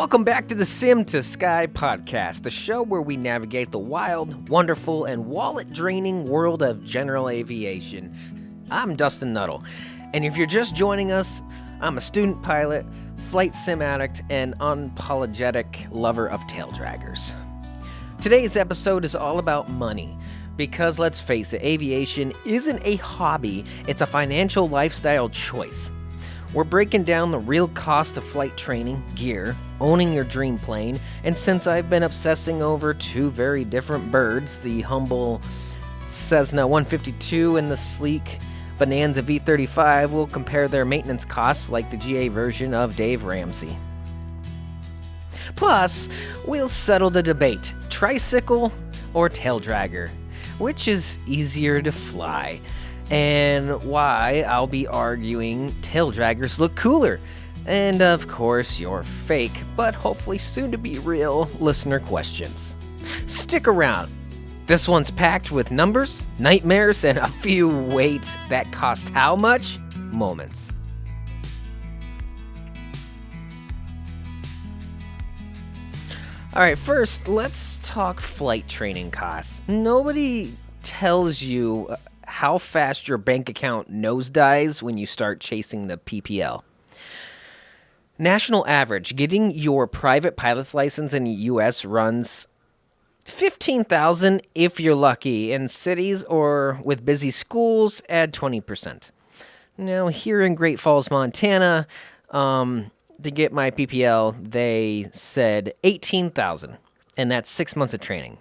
Welcome back to the Sim to Sky podcast, the show where we navigate the wild, wonderful, and wallet-draining world of general aviation. I'm Dustin Nuttall, and if you're just joining us, I'm a student pilot, flight sim addict, and unapologetic lover of taildraggers. Today's episode is all about money, because let's face it, aviation isn't a hobby, it's a financial lifestyle choice. We're breaking down the real cost of flight training, gear, owning your dream plane, and since I've been obsessing over two very different birds, the humble Cessna 152 and the sleek Bonanza V35, we'll compare their maintenance costs like the GA version of Dave Ramsey. Plus, we'll settle the debate, tricycle or taildragger, which is easier to fly, and why I'll be arguing taildraggers look cooler, and of course your fake, but hopefully soon to be real listener questions. Stick around. This one's packed with numbers, nightmares, and a few wait that cost how much moments. Alright, first, let's talk flight training costs. Nobody tells you how fast your bank account nosedives when you start chasing the PPL. National average, getting your private pilot's license in the U.S. runs $15,000 if you're lucky. In cities or with busy schools, add 20%. Now, here in Great Falls, Montana, to get my PPL, they said $18,000, and that's 6 months of training.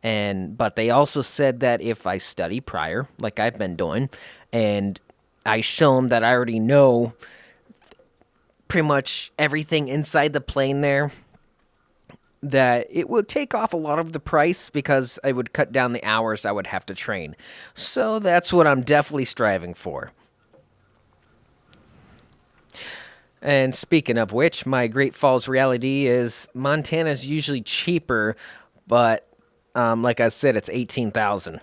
But they also said that if I study prior, like I've been doing, and I show them that I already know pretty much everything inside the plane there, that it would take off a lot of the price because I would cut down the hours I would have to train. So that's what I'm definitely striving for. And speaking of which, my Great Falls reality is Montana's usually cheaper, but like I said, it's $18,000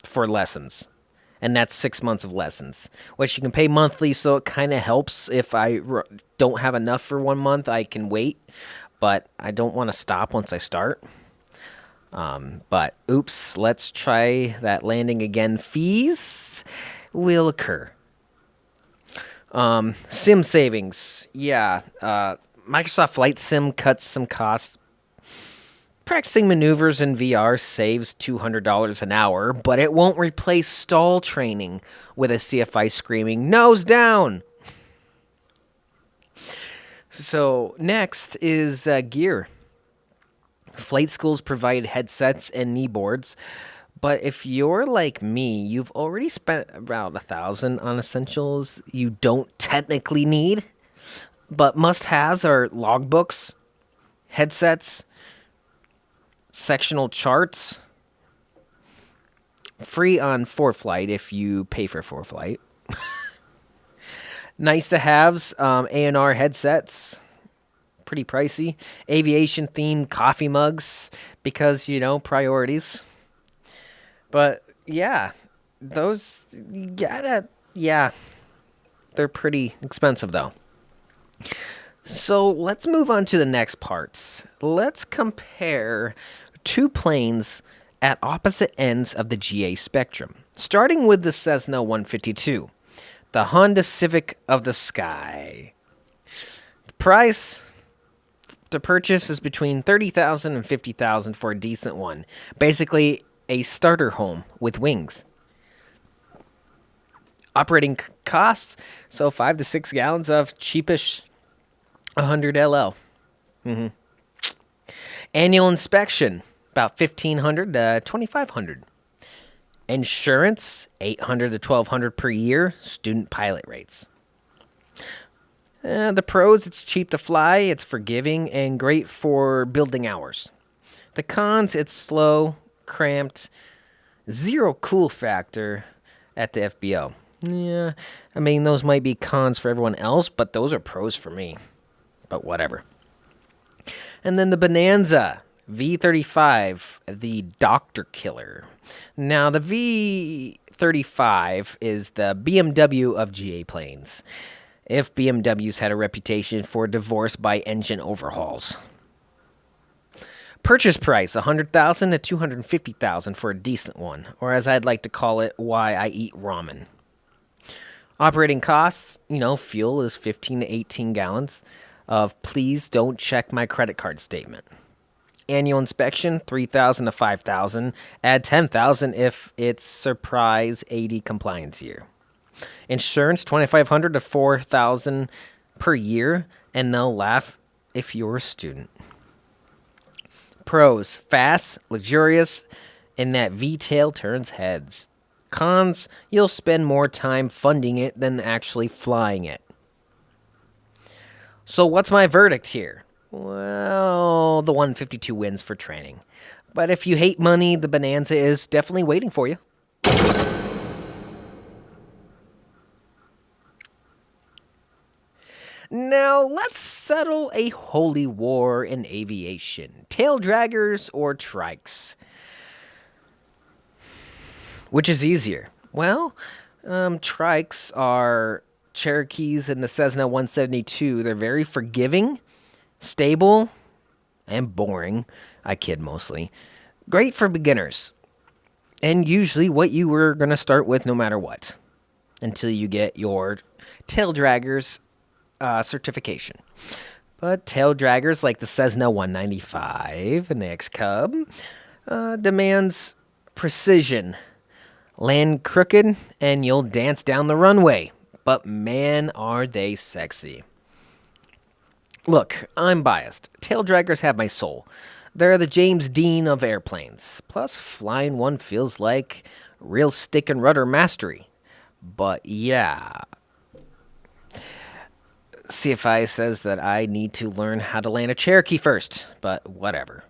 for lessons, and that's 6 months of lessons, which you can pay monthly, so it kind of helps. If I don't have enough for 1 month, I can wait, but I don't want to stop once I start. But oops, let's try that landing again. Fees will occur. Sim savings. Yeah, Microsoft Flight Sim cuts some costs. Practicing maneuvers in VR saves $200 an hour, but it won't replace stall training with a CFI screaming, "Nose down!" So next is gear. Flight schools provide headsets and knee boards, but if you're like me, you've already spent about $1,000 on essentials you don't technically need, but must-haves are logbooks, headsets, sectional charts, free on ForeFlight if you pay for ForeFlight. Nice to haves, A&R headsets, pretty pricey. Aviation themed coffee mugs because, priorities. But yeah, those they're pretty expensive though. So let's move on to the next part. Let's compare two planes at opposite ends of the GA spectrum, starting with the Cessna 152, the Honda Civic of the sky. The price to purchase is between $30,000 and $50,000 for a decent one, basically a starter home with wings. Operating costs, so 5 to 6 gallons of cheapish 100 LL. Annual inspection, about $1,500 to $2,500. Insurance, $800 to $1,200 per year. Student pilot rates. The pros, it's cheap to fly, it's forgiving, and great for building hours. The cons, it's slow, cramped, zero cool factor at the FBO. Yeah, I mean, those might be cons for everyone else, but those are pros for me. But whatever. And then the Bonanza V35, the Doctor Killer. Now, the V35 is the BMW of GA planes. if BMWs had a reputation for divorce by engine overhauls. Purchase price $100,000 to $250,000 for a decent one, or as I'd like to call it, why I eat ramen. Operating costs, fuel is 15 to 18 gallons of please don't check my credit card statement. Annual inspection, $3,000 to $5,000. Add $10,000 if it's surprise 80 compliance year. Insurance, $2,500 to $4,000 per year, and they'll laugh if you're a student. Pros, fast, luxurious, and that V-tail turns heads. Cons, you'll spend more time funding it than actually flying it. So what's my verdict here? Well, the 152 wins for training. But if you hate money, the Bonanza is definitely waiting for you. Now, let's settle a holy war in aviation. Taildraggers or trikes? Which is easier? Well, trikes are Cherokees and the Cessna 172. They're very forgiving, stable, and boring. I kid mostly. Great for beginners. And usually what you were going to start with no matter what. Until you get your taildraggers certification. But taildraggers like the Cessna 195 and the X-Cub demands precision. Land crooked and you'll dance down the runway. But man, are they sexy. Look, I'm biased. Taildraggers have my soul. They're the James Dean of airplanes. Plus, flying one feels like real stick and rudder mastery. But yeah. CFI says that I need to learn how to land a Cherokee first, but whatever.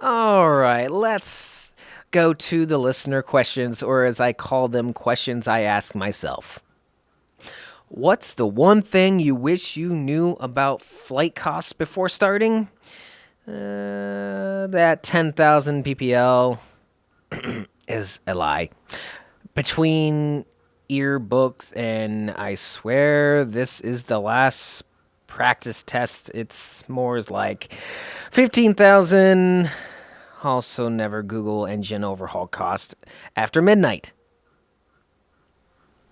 Alright, let's go to the listener questions, or as I call them, questions I ask myself. What's the one thing you wish you knew about flight costs before starting? That 10,000 PPL is a lie. Between earbooks and I swear this is the last practice test, it's more like 15,000. Also, never Google engine overhaul cost after midnight.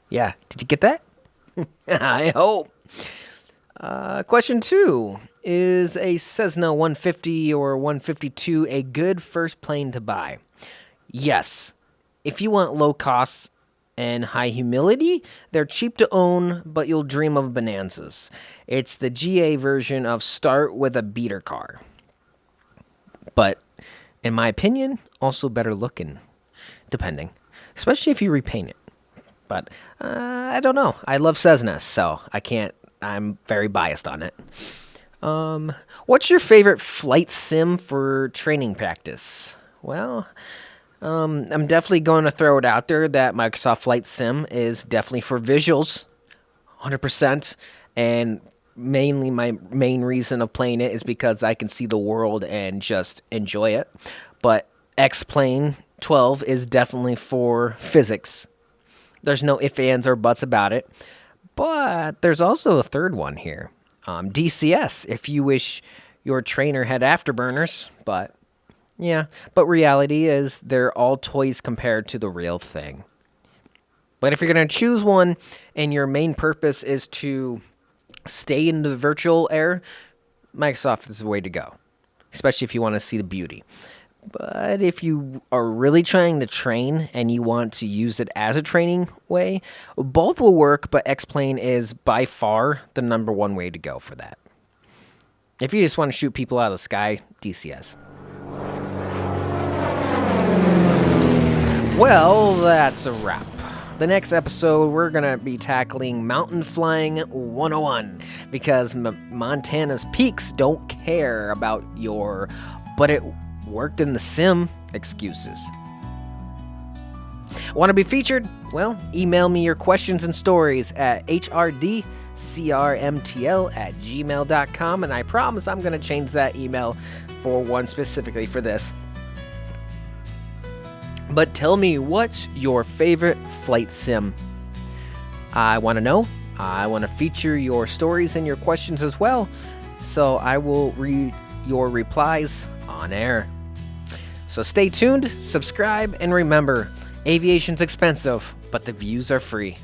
Yeah, did you get that? I hope. Question 2. Is a Cessna 150 or 152 a good first plane to buy? Yes. If you want low costs and high humility, they're cheap to own, but you'll dream of bonanzas. It's the GA version of start with a beater car. But in my opinion, also better looking, depending. Especially if you repaint it. But I don't know. I love Cessnas, so I'm very biased on it. What's your favorite flight sim for training practice? Well, I'm definitely going to throw it out there that Microsoft Flight Sim is definitely for visuals, 100%. And mainly my main reason of playing it is because I can see the world and just enjoy it. But X-Plane 12 is definitely for physics. There's no ifs, ands, or buts about it. But there's also a third one here. DCS, if you wish your trainer had afterburners. But reality is they're all toys compared to the real thing. But if you're going to choose one and your main purpose is to stay in the virtual air, Microsoft is the way to go. Especially if you want to see the beauty. But if you are really trying to train and you want to use it as a training way, both will work, but X-Plane is by far the number one way to go for that. If you just want to shoot people out of the sky, DCS. Well, that's a wrap. The next episode, we're going to be tackling Mountain Flying 101 because Montana's peaks don't care about your "but it worked in the sim" excuses. Want to be featured? Well, email me your questions and stories at hrdcrmtl@gmail.com, and I promise I'm going to change that email for one specifically for this. But tell me, what's your favorite flight sim? I want to know. I want to feature your stories and your questions as well, so I will read your replies on air. So stay tuned, subscribe, and remember, aviation's expensive, but the views are free.